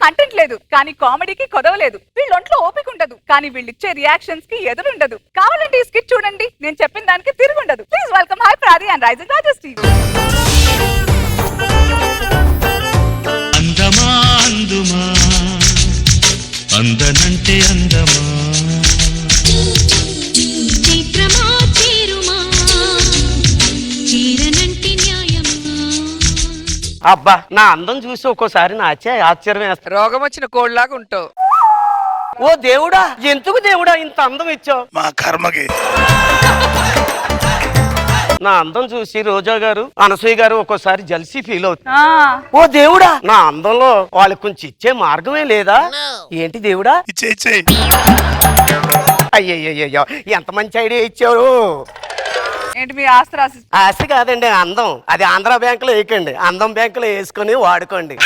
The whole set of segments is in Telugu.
కంటెంట్ లేదు కానీ కామెడీకి కొదవలేదు. వీళ్ళొంట్లో ఓపిక ఉండదు కానీ వీళ్ళిచ్చే రియాక్షన్స్ కి ఎదురుండదు. కావాలంటే ఈ స్కిట్ చూడండి, నేను చెప్పిన దానికి తిరుగుండదు. ప్లీజ్ వెల్కమ్ హై ప్రాది అండ్ రైజింగ్ రాజస్ టీమ్. అందమా అందుమా అందనంటే అందమా చైత్రమా చేరుమా చీరనంటే న్యాయమా. అబ్బా నా అందం చూసి ఒక్కోసారి నాచే ఆశ్చర్యం వేస్తా. రోగం వచ్చిన కోళ్ళలాగా ఉంటావు. ఓ దేవుడా, ఎందుకు దేవుడా ఇంత అందం ఇచ్చావు? మా కర్మకి. నా అందం చూసి రోజా గారు, అనసూయ గారు ఒక్కోసారి జల్సీ ఫీల్ అవుతుంది. ఆ ఓ దేవుడా, నా అందంలో వాళ్ళకి కొంచెం ఇచ్చే మార్గమే లేదా? ఏంటి దేవుడా? ఇచ్చేయి. అయ్యయ్యో, ఎంత మంచి ఐడియా ఇచ్చారు. ఏంటి మీ ఆస్తి రాసి? ఆశ కాదండి, అందం. అది ఆంధ్ర బ్యాంకులో వేయకండి, అందం బ్యాంకులో వేసుకొని వాడుకోండి.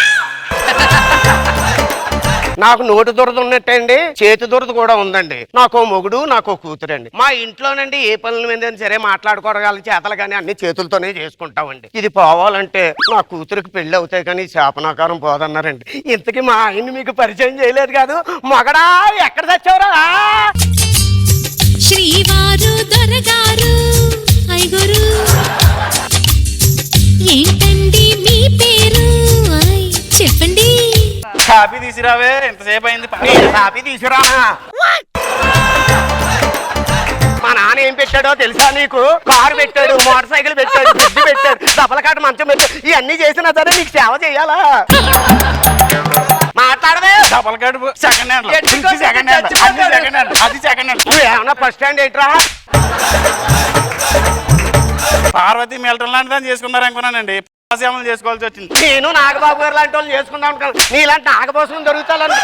నాకు నోటు దురద ఉన్నట్టండి, చేతి దురద కూడా ఉందండి. నాకో మొగుడు, నాకో కూతురండి. మా ఇంట్లోనండి ఏ పనుల మీద సరే మాట్లాడుకోవడం చేతలు కానీ అన్ని చేతులతోనే చేసుకుంటామండి. ఇది పోవాలంటే నా కూతురికి పెళ్లి అవుతాయి కానీ శాపనాకారం పోదన్నారండి. ఇంతకీ మా ఆయన్ని మీకు పరిచయం చేయలేదు కాదు. మగడా ఎక్కడ తెచ్చావురా? శ్రీవారు దొరగారు ఐగురు ఏంటండి మీ పేరు చెప్పండి. కాపీ తీసిరావే, ఎంతసేపు అయింది. కాపీ తీసురా. మా నాన్న ఏం పెట్టాడో తెలుసా నీకు? కారు పెట్టాడు, మోటార్ సైకిల్ పెట్టాడు, ఫ్రిడ్జ్ పెట్టాడు, దప్పలకాట మంచం పెట్టాడు. ఇవన్నీ చేసినా సరే నీకు సేవ చేయాలా? మాట్లాడవే. Double card second hand, second hand, అది సెకండ్ హ్యాండ్, అది సెకండ్ హ్యాండ్. నువ్వు ఏమన్నా ఫస్ట్ హ్యాండ్ ఏంట్రా? పార్వతి మిల్టన్ లాంటిదని చేసుకున్నారు అనుకున్నానండి. సేవలు చేసుకోవాల్సి వచ్చింది. నేను నాగబాబు గారు లాంటి వాళ్ళు చేసుకుందాం అనుకున్నాను. నీలాంటి నాగభోసనం దొరుకుతాను.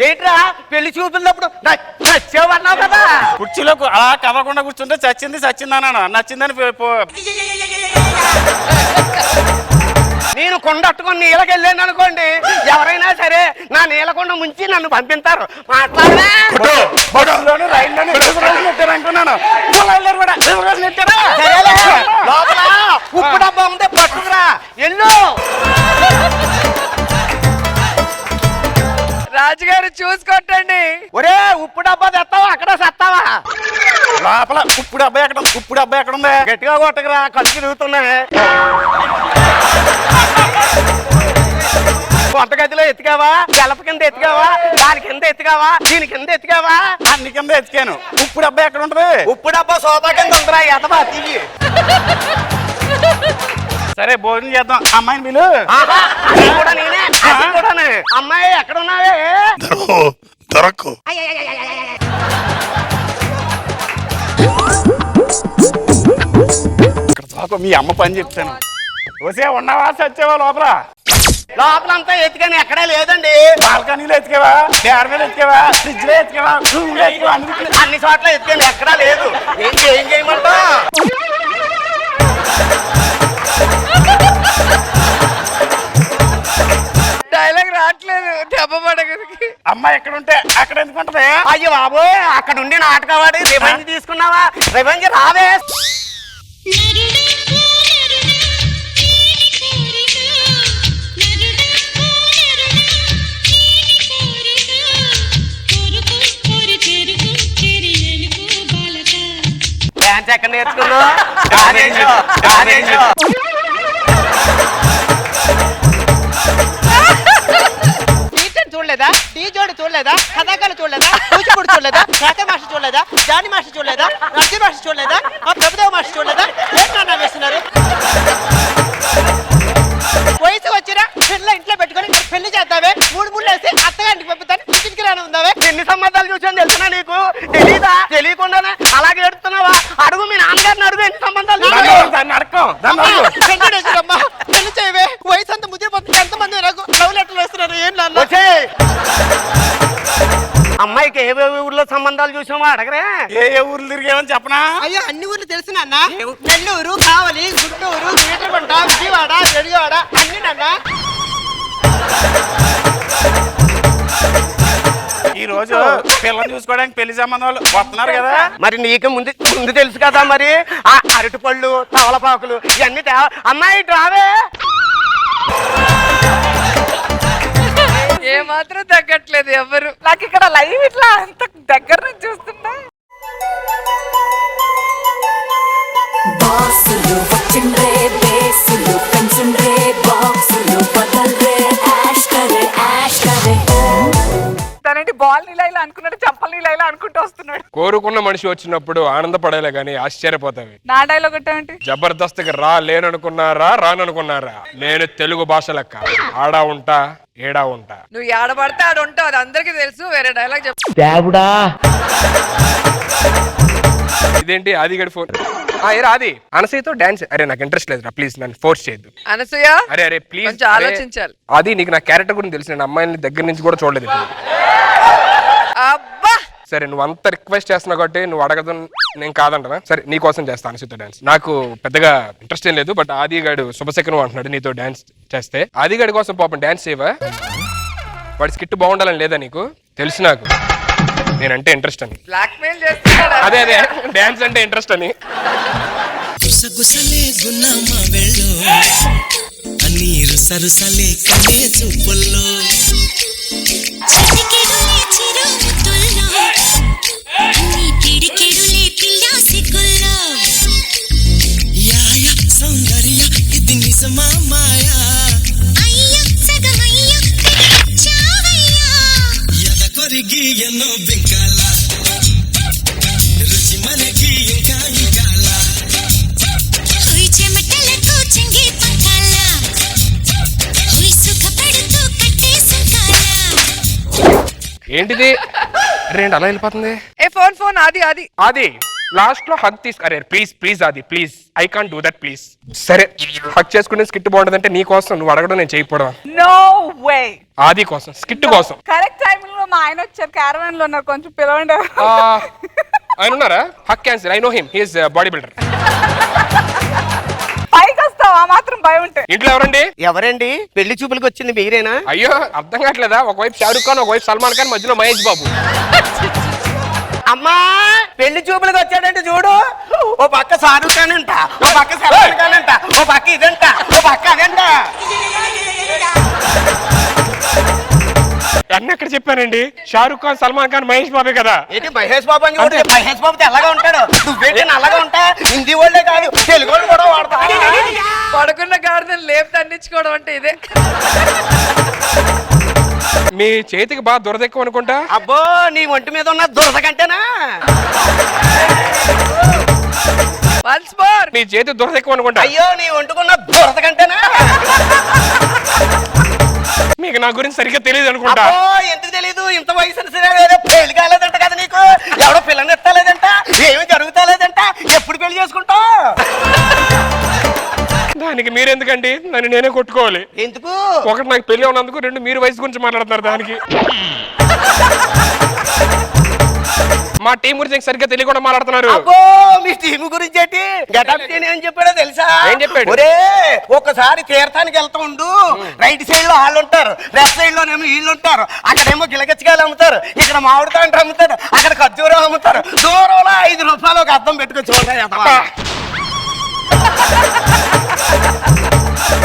ఏంట్రా పెళ్లి చూపున్నప్పుడు నచ్చేవన్నావు కదా? కుర్చీలో అలా కదలకుండా కూర్చుంటే చచ్చింది అన్నాను. నచ్చిందని నేను కొండట్టుకొని నీళ్ళకెళ్ళాను అనుకోండి, ఎవరైనా సరే నా నీళ్ళకొండ ముంచి నన్ను పంపిస్తారు. మాట్లాడరా. అనుకున్నాను. లోపల ఉప్పు డబ్బా ఉంటే పట్టుకురా. ఎల్లు. రాజుగారు చూసుకొట్టండి. ఒరే ఉప్పు డబ్బా తెస్తావా? అక్కడ సత్తావా? లోపల ఉప్పుడు అబ్బాయి ఎక్కడ ఉంది? గట్టిగా కొట్టకురా, కళ్ళు తిరుగుతున్నాయి. వంటగదిలో ఎత్తికావా? గెలప కింద ఎత్తికావా? దాని కింద ఎత్తికావా? దీని కింద ఎత్తికావా? అన్ని కింద ఎత్తికాను. ఉప్పుడు అబ్బాయి ఎక్కడ ఉంటది? ఉప్పు డబ్బా సోఫా కింద ఉందిరా. ఎదవా తీయి. సరే భోజనం చేద్దాం. అమ్మాయిని పిలు. కూడా నేనే, అది కూడానే. అమ్మాయి ఎక్కడ ఉన్నావే? దొరకు. మీ అమ్మ పని చెప్తాను. వసే ఉన్నావా చచ్చేవా? లోపలంతా ఎత్తికాని ఎక్కడా లేదండి. బాల్కనీలో ఎత్తికేవా? డార్ మీద ఎత్తికేవా? ఫ్రిడ్జ్ లో ఎత్తికేవా? రూమ్ లో ఎత్తికేవా? అన్ని చోట్ల ఎత్తికాని ఎక్కడా లేదు. ఏం చేయమంటా? డైలాగ్ రావట్లేదు. దెబ్బ పడగరికి. అమ్మాయి ఎక్కడ ఉంటే అక్కడ ఎందుకు ఉంటది? అయ్యో బాబోయ్, అక్కడ ఉండి నాటకవాడి రివెంజ్ తీసుకున్నావా? రివెంజ్ రావే. డాన్స్ ఎక్కడ నేర్చుకున్నావు? చూడలేదా? డీ జోడి చూడలేదా? కథాకాలు చూడలేదా? కూచిపూడి చూడలేదా? శాఖ మాస్టర్ చూడలేదా? జాని మాస్టర్ చూడలేదా? నర్జీ మాస్టర్ చూడలేదా? ప్రభుదేవ మాస్టర్ చూడలేదా? ఏంటన్నా వేస్తున్నారు? వయసు వచ్చినా పిల్ల ఇంట్లో పెట్టుకొని పెళ్లి చేద్దావే, మూడు వేసి అత్తగారికి పంపుతాను, ఇంటికి రాను ఉందావే. ఎన్ని సంబంధాలు చూసాను తెలుసునా నీకు? తెలీదా? తెలియకుండానే అలాగే ఎడుతున్నావా? అడుగు మీ నాన్నగారిని అడుగు. ఎన్ని సంబంధాలు? పెళ్లి చేయవే. వయసు అంతా ముదిరిపోతుంది. ఎంతమంది నాకు లవ్ లెటర్లు వేస్తున్నారు? ఏం నాన్న? అమ్మాయికి ఏ ఊర్లో సంబంధాలు చూసామో అడగరే. ఏ ఊర్లు తిరిగేమని చెప్పనా? అయ్యో అన్ని ఊర్లు తెలుసు నాన్న. నెల్లూరు, కావలి, గుంటూరు, పీటరగుంట, విజయవాడ, రెడివాడ అన్ని నాన్న. ఈ రోజు పిల్లలు చూసుకోవడానికి పెళ్లి సంబంధాలు వస్తున్నారు కదా. మరి నీకు ముందు తెలుసు కదా. మరి ఆ అరటి పళ్ళు, తవలపాకులు ఇవన్నీ అమ్మాయి రావే. చూసి ఏ మాత్రం తగ్గట్లేదు ఎవరు. నాకు ఇక్కడ లైవ్ ఇట్లా అంత దగ్గర నుంచి చూస్తుంటే బాసులు వచ్చిండ్రే బేసులు పెంచుండ్రే బాక్సులు బదల్రే యాష్ కరే తనంటే బాల్ నీలా ఇలా అనుకున్నాడు, చంపల్ నీలా ఇలా అనుకుంటూ వస్తున్నాడు. కోరుకున్న మనిషి వచ్చినప్పుడు ఆనందపడేలే గానీ ఆశ్చర్యపోతావి. నా డైలాగ్ ఒకటేంటి, జబర్దస్త్కి లేననుకున్నారా రాననుకున్నారా, నేను తెలుగు భాష లెక్క ఆడా ఉంటా ఏడా ఉంటా. నువ్వు ఏడబడితే ఆడు ఉంటావు, అది అందరికి తెలుసు. వేరే డైలాగ్ చెప్పు. ఇదేంటి ఆదిగడి ఫోన్? ఏరా ఆది, అనసూయతో డాన్స్. అరే నాకు ఇంట్రెస్ట్ లేదురా, ప్లీజ్ నన్ను ఫోర్స్ చేయొద్దు. అనసూయ అరే అరే ప్లీజ్ కొంచెం ఆలోచించాలి. అది నీకు నా క్యారెక్టర్ గురించి తెలుసు, నేను అమ్మాయిని దగ్గర నుంచి కూడా చూడలేదు. అబ్బా సరే నువ్వు అంత రిక్వెస్ట్ చేస్తున్నావు కాబట్టి నువ్వు అడగదు, నేను కాదంటనా? సరే నీ కోసం చేస్తాను అనసూయతో డాన్స్. నాకు పెద్దగా ఇంట్రెస్ట్ ఏం లేదు, బట్ ఆదిగాడు శుభశకనం అంటున్నాడు నీతో డాన్స్ చేస్తే. ఆదిగాడి కోసం పాపం డాన్స్ చేయవా? వాడి స్కిట్ బాగుండాలని లేదా నీకు? తెలుసు నాకు నేనంటే ఇంట్రెస్ట్ అని. బ్లాక్ మెయిల్ చేస్తున్నాడు. అదే అదే డాన్స్ అంటే ఇంట్రెస్ట్ అని. గుసగుసలే గున్నమ్మ వెళ్ళు నీరు సరుసలే కనే చూపుల్లో చిటికెడులే చిరుముద్దుల్లో నీ పిడికెడులే పిల్లా సిగ్గుల్లో యాయ సౌందర్య ఇది నిజమా మాయా అయ్య సగమయ్య చావయ్యా ఎద కొరిగి ఎన్నో బింకాల రుచి మనకి ఇంకా ఇంకాల హుయ్ చెమటలకు చెంగి పంకాల హుయ్ సుఖపడుతూ కట్టే సంకాల. ఏంటిది రెండు అలా వెళ్ళిపోతుంది? ఏ ఫోన్ ఆది ఆది అది లాస్ట్ లో హక్ తీసు. అరే ప్లీజ్ ప్లీజ్ అది please, I can't do that please. సరే హక్ చేసుకునే స్కిట్ బాగుంటుందంటే నీ కోసం, నువ్వు అడగడం నేను చేయకపోవడం. No way. ఆది కోసం స్కిట్ కోసం. కరెక్ట్ టైంలో మా ఆయన వచ్చారు, క్యారవాన్ లో ఉన్నారు, కొంచెం పిలవండి. ఆయన ఉన్నారా? హక్ cancel, I know him, he is body builder. పైకి వస్తావు ఆ మాత్రం భయం ఉంటే. ఇంట్లో ఎవరండి? ఎవరండి? పెళ్లి చూపులకు వచ్చింది మీరేనా? అయ్యో అర్థం కావట్లేదా? ఒకవైపు షారూక్ ఖాన్, ఒకవైపు సల్మాన్ ఖాన్, మధ్యలో మహేష్ బాబు. అమ్మా పెళ్లి చూపులకు వచ్చాడంటే చూడు, ఓ పక్క షారూక్ ఖాన్ అంట, ఓ పక్క సల్మాన్ ఖాన్ అంట, ఓ పక్క ఇదంట, ఓ పక్క అదంట. అన్న ఎక్కడ చెప్పానండి? షారూక్ ఖాన్, సల్మాన్ ఖాన్, మహేష్ బాబే కదా. ఏంటి మహేష్ బాబు అని చూడు, మహేష్ బాబు తెల్లగా ఉంటాడు, నువ్వేంటి నల్లగా ఉంటా? హిందీ వాళ్ళే కాదు తెలుగు వాళ్ళు కూడా వాడతారు. పడుకున్న గాడిదని లేపు దండించుకోవడం అంటే ఇదే. మీ చేతికి బాగా దురదెక్కువ అనుకుంటా. అబ్బో నీ ఒంటి మీద ఉన్న దురద కంటేనా? Once more. మీ చేతి దురదెక్కువ అనుకుంటా. అయ్యో నీ ఒంటుకున్న దురద కంటేనా? మీకు నా గురించి సరిగ్గా తెలియదు అనుకుంటా. అబ్బో ఎందుకు తెలీదు? ఇంత వయసు పెళ్లి కాలేదంట కదా నీకు, ఎవడో పిల్లని ఎత్తలేదంట, ఏమి జరుగుతలేదంట, ఎప్పుడు పెళ్లి చేసుకుంటావు? దానికి మీరెందుకండి? నన్ను నేనే కొట్టుకోవాలి. ఎందుకు? ఒకటి నాకు పెళ్లి ఉన్నందుకు, రెండు మీరు వయసు గురించి మాట్లాడుతున్నారు. దానికి మా టీం గురించి సరిగ్గా తెలియకుండా మాట్లాడుతున్నారు. అబ్బో మీ టీం గురించి ఏంటి? గెటప్ ఏం చెప్పాడో తెలుసా? ఏం చెప్పాడు? ఒరే ఒక్కసారి తీర్థానికి వెళ్తూ ఉండు, రైట్ సైడ్ లో వాళ్ళు ఉంటారు, లెఫ్ట్ సైడ్ లోనేమో వీళ్ళు ఉంటారు. అక్కడేమో గిలగచ్చకాయలు అమ్ముతారు, ఇక్కడ మామిడి తాండ్రు అమ్ముతారు, అక్కడ ఖర్జూరం అమ్ముతారు. దూరంలో 5 రూపాయలు ఒక అద్దం పెట్టుకొచ్చి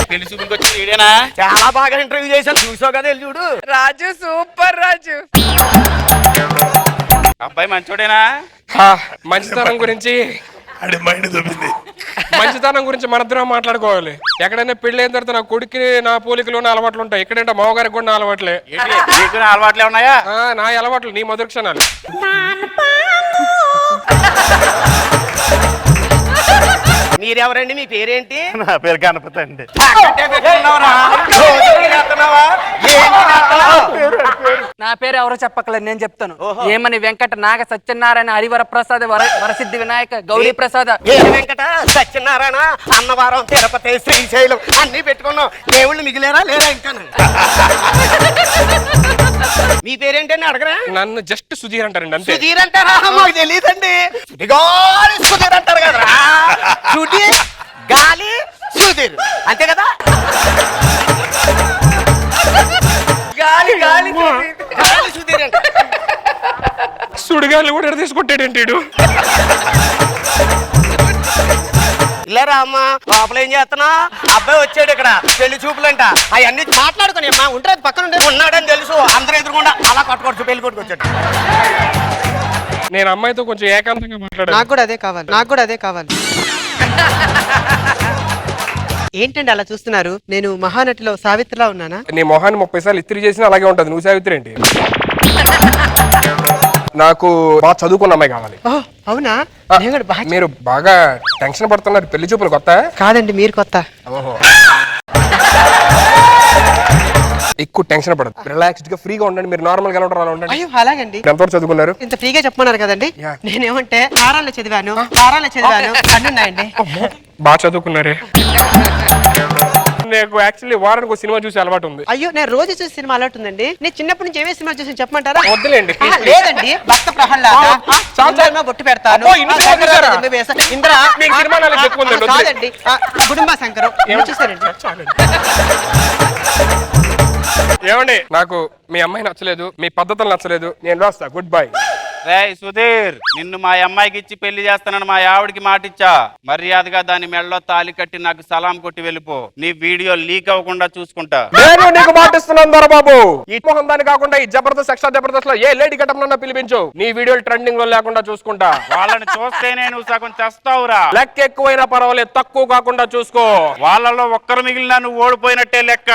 పెళ్లి చూపులకు వచ్చి వీడేనా? చాలా బాగా ఇంటర్వ్యూ చేశాను, చూసావు కదా వెళ్ళి చూడు. రాజు సూపర్ రాజు. అబ్బాయి మంచోడేనా? మంచితనం గురించి అడి మైండ్ దొబ్బింది. మంచితనం గురించి మనిద్దరం మాట్లాడుకోవాలి. ఎక్కడైనా పెళ్లి అయిన తర్వాత నా కొడుకుని నా పోలికలు ఉన్న అలవాట్లు ఉంటాయి, ఎక్కడంటే మామగారికి కూడా నా అలవాట్లే. నీకు నా అలవాట్లే ఉన్నాయా? నా అలవాట్లు నీ మధుర క్షణాలు. మీరెవరండి? మీ పేరేంటి? నా పేరు గణపతి అండి. నా పేరు ఎవరో చెప్పకలేదు, నేను చెప్తాను. ఏమని వెంకట నాగ సత్యనారాయణ హరివర ప్రసాద్ వరసిద్ధి వినాయక గౌరీ ప్రసాద్. ఏ వెంకట సత్యనారాయణ అన్నవరం తిరుపతి శ్రీశైలం అన్ని పెట్టుకున్నాం, దేవుళ్ళు మిగిలేరా లేరా ఇంకా? మీ పేరేంటని అడగరా? నన్ను జస్ట్ సుధీర్ అంటారండి అంతే. సుధీర్ అంటారా? మాకు తెలియదండి. సుధీర్ అంటారు కదరా, సుధీర్ గాలి సుధీర్ అంతే కదా? గాలి గాలి గాలి సుధీర్ అంటే సుడిగాలు కూడా తీసుకుంటాడేంటి? ఇల్లారా అమ్మా లోపల ఏం చేస్తున్నా అబ్బాయి వచ్చాడు ఇక్కడ పెళ్లి చూపులంట అవన్నీ మాట్లాడుకుని అమ్మా ఉంటారు పక్కన ఉండే ఉన్నాడని తెలుసు అందరూ ఎదురుకుండా అలా కొట్టుకోవచ్చు పెళ్లి కొట్టుకొచ్చాడు. నేను అమ్మాయితో కొంచెం ఏకాంతంగా మాట్లాడాను. నాకు కూడా అదే కావాలి ఏంటండి అలా చూస్తున్నారు? నేను మహానటిలో సావిత్రిలా ఉన్నానా? నీ మొహాన్ని 30 సార్లు ఇస్త్రీ చేసినా అలాగే ఉంటది. నువ్వు సావిత్రి ఏంటి? నాకు బాగా చదువుకున్న అమ్మాయి కావాలి. ఓ అవునా? నేను కూడా బాగా మీరు బాగా టెన్షన్ పడుతున్నారు. పెళ్లి చూపులు కొత్త? కాదండి మీరు కొత్త. ఓహో. ఎక్కువ టెన్షన్ పడదు, రిలాక్స్డ్ గా ఫ్రీగా ఉండండి. మీరు నార్మల్ గా ఎలా ఉంటారో అలా ఉండండి. అయ్యో అలాగండి. ఎంతవరకు చదువుకున్నారు? ఇంత ఫ్రీగా చెప్పమన్నారు కదండి. యా. నేనేమంటే తారాల్లో చదివాను అన్ని ఉన్నాయండి. బాగా చదువుకున్నారే. నాకు యాక్చువల్లీ వారానికి ఒక సినిమా చూసి అలవాటు ఉంది. అయ్యో నేను రోజు చూసి సినిమా అలవాటు ఉందండి. నేను చిన్నప్పటి నుంచి ఏమే సినిమా చూసి చెప్పమంటారా? వద్దులేండి. లేదండి భక్త ప్రహ్లాద, ఇంద్రమ్మ బొట్టు పెడతాను, అబ్బో, ఇన్ని సినిమాలు చూసారా? ఇంద్ర మీకు సినిమా నాలెడ్జ్ ఎక్కువ ఉందండి. వద్దులే. కాదండి కుటుంబ శంకరం చూసారండి. ఏమండి నాకు మీ అమ్మాయి నచ్చలేదు, మీ పద్ధతులు నచ్చలేదు, నేను రాస్తా. Good bye. రేయ్ సుధీర్, నిన్ను మా అమ్మాయికి ఇచ్చి పెళ్లి చేస్తానని మా ఆవిడికి మాటిచ్చా. మర్యాదగా దాని మెడలో తాలి కట్టి నాకు సలాం కొట్టి వెళ్ళిపో. నీ వీడియో లీక్ అవ్వకుండా చూసుకుంటా. నేను నీకు మాటిస్తున్నాను దొరబాబు. ఈ మొహం దాని కాకుండా ఈ జబర్దస్త్ ఎక్స్ట్రా జబర్దస్త్ లో ఏ లేడీ గటం పిలిపించు. నీ వీడియోలు ట్రెండింగ్ లో లేకుండా చూసుకుంటా. వాళ్ళని చూస్తేనే నువ్వు సగం చేస్తావురా. లెక్క ఎక్కువైనా పర్వాలేదు, తక్కువ కాకుండా చూసుకో. వాళ్ళలో ఒక్కరు మిగిలినా నువ్వు ఓడిపోయినట్టే లెక్క.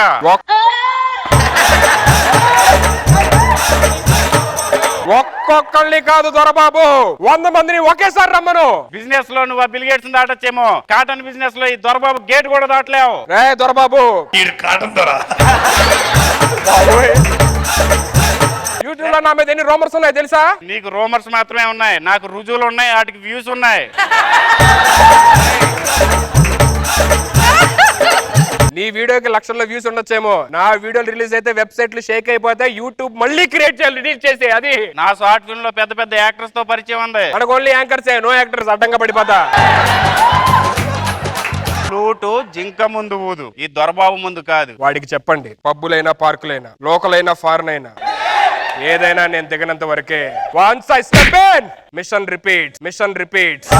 ఒక్కొక్కళ్ళని కాదు దొరబాబు, 100 మందిని ఒకేసారి రమ్మను. బిజినెస్ లో నువ్వు ఆ బిల్ గేట్స్ దాటొచ్చేమో. కాటన్ బిజినెస్ లో ఈ దొరబాబు గేట్ కూడా దాటలేవు. రే దొరబాబు, ఈడు కాటం దొర. యూట్యూబ్ లో నా మీద ఎన్ని రూమర్స్ ఉన్నాయి తెలుసా? నీకు రూమర్స్ మాత్రమే ఉన్నాయి, నాకు రుజువులు ఉన్నాయి, వాటికి వ్యూస్ ఉన్నాయి. నీ వీడియోకి లక్షల్లో వ్యూస్ ఉండొచ్చేమో. నా వీడియోలు రిలీజ్ అయితే వెబ్సైట్లు షేక్ అయిపోతే యూట్యూబ్ మళ్ళీ క్రియేట్ చేయాలి, రిలీజ్ చేసి. అది నా షార్ట్ ఫిల్మ్ లో పెద్ద పెద్ద యాక్టర్స్ తో పరిచయం ఉంది. మనకు ఓన్లీ యాంకర్సే, నో యాక్టర్స్. అడ్డంగా పడిపోతా. ఫ్లూటు జింక ముందు ఊదు, ఈ దొరబాబు ముందు కాదు. వాడికి చెప్పండి, పబ్బులైనా పార్కులైనా లోకల్ అయినా ఫారెన్ అయినా ఏదైనా నేను దిగనంత వరకే. Once I step in, mission repeats, mission repeats.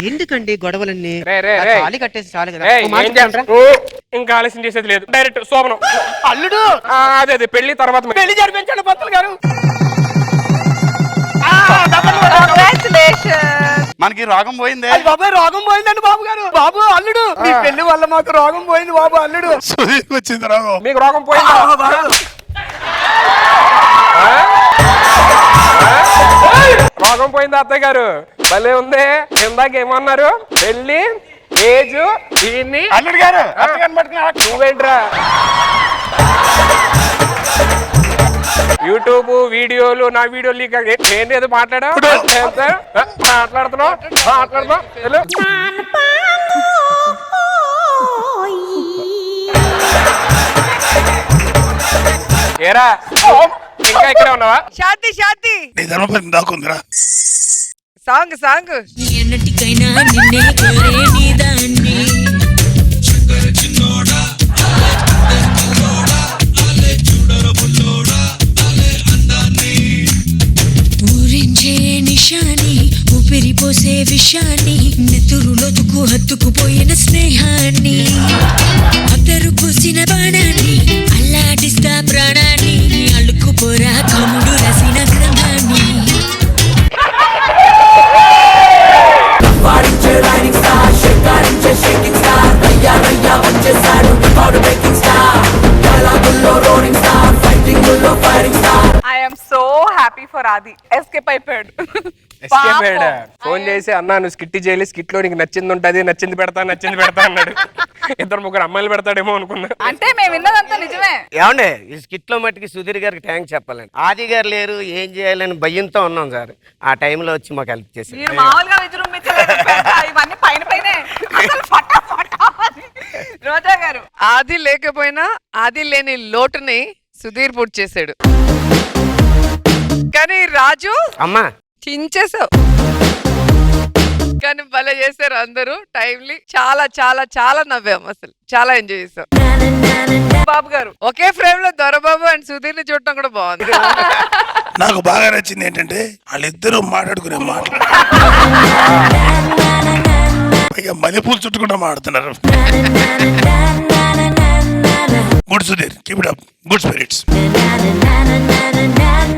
ఎందుకండి గొడవలన్నీ? తాళి కట్టేసి చాలు కదా. ఏయ్, ఓ మాట ఏం చెప్పండి. చేస్తావు? ఇంకా ఆలస్యం చేసేది లేదు, డైరెక్ట్ శోభనం. అల్లుడు అదే అదే పెళ్లి తర్వాత పెళ్లి జరిపించండి పంతులు గారు. కంగ్రాచులేషన్స్. మనకి రోగం పోయిందే. బాబాయ్ రోగం పోయిందండి బాబు గారు. బాబు అల్లుడు మీ పెళ్లి వల్ల మాకు రోగం పోయింది బాబు అల్లుడు. సుధీర్కి వచ్చింది రాగం. మీకు రోగం పోయిందా? రోగం పోయిందా అత్తయ్య గారు? భలే ఉంది. ఇందాక ఏమన్నారు? పెళ్లి ఏజ్ దీన్ని అల్లుడు గారు అత్తగారిని పట్టుకుని నువ్వేంట్రా యూట్యూబ్ వీడియోలు, నా వీడియో లీక్ నేను ఏదో మాట్లాడుతున్నావు. ఏరా ఇంకా ఇక్కడే ఉన్నావా? శాంతి నీ ధర్మపతి దాకుందిరా. సాంగ్ ఎన్నటికైనా నిన్నే కోరే నీదాన్ని ఊరించే నిశాని, ఊపిరిపోసే విషాన్ని, నెత్తురులొతుకు హత్తుకుపోయిన స్నేహాన్ని, అద్దరు పూసిన బాణాన్ని, అల్లాడిస్తా ప్రాణాన్ని, అల్లుకుపోరా కముడు రసిన గ్రంథాన్ని. వాడించే రైడింగ్ స్టార్, షేకారించే షేకింగ్ స్టార్, రయ్యా రయ్యా వచ్చేసాడు పౌడర్ మేకింగ్ స్టార్, డైలాగుల్లో రోడింగ్ స్టార్, ఫైటింగుల్లో firing star. I'm so happy for Aadi. Escape అయిపోయాడు. ఎస్కేప్ అయ్యాడా? ఫోన్ చేసి అన్నా నువ్వు స్కిట్ చేయలే, స్కిట్ లో నీకు నచ్చింది ఉంటది, నచ్చింది పెడతా అన్నాడు. 2-3 అమ్మాయిలు పెడతాడేమో అనుకున్నా. అంటే మేము విన్నదంతా నిజమే. ఏమండి ఈ స్కిట్ లో మట్టికి సుధీర్ గారికి థ్యాంక్స్ చెప్పాలండి. ఆది గారు లేరు, ఏం చేయాలని భయంతో ఉన్నాం సార్. ఆ టైంలో వచ్చి మాకు హెల్ప్ చేశారు. మీరు మామూలుగా విజృంభించలేదు, ఇవన్నీ పైన పైనే. అసలు ఫటా ఫటా అని. రోజా గారు, ఆది లేకపోయినా ఆది లేని లోటుని సుధీర్ పూర్తి చేశాడు. కానీ రాజు అమ్మా చించేసావు. కానీ భలే చేశారు అందరూ. టైమ్లీ చాలా చాలా చాలా నవ్వాం, అసలు చాలా ఎంజాయ్ చేసాం. బాబు గారు, ఒకే ఫ్రేమ్ లో దొరబాబు అండ్ సుధీర్ ని చూడటం కూడా బాగుంది. నాకు బాగా నచ్చింది ఏంటంటే వాళ్ళిద్దరూ మాట్లాడుకునే మాటలు పైగా మల్లెపూలు చుట్టుకుంటూ మాడుతున్నారు. Good Sudheer, keep it up, good spirits.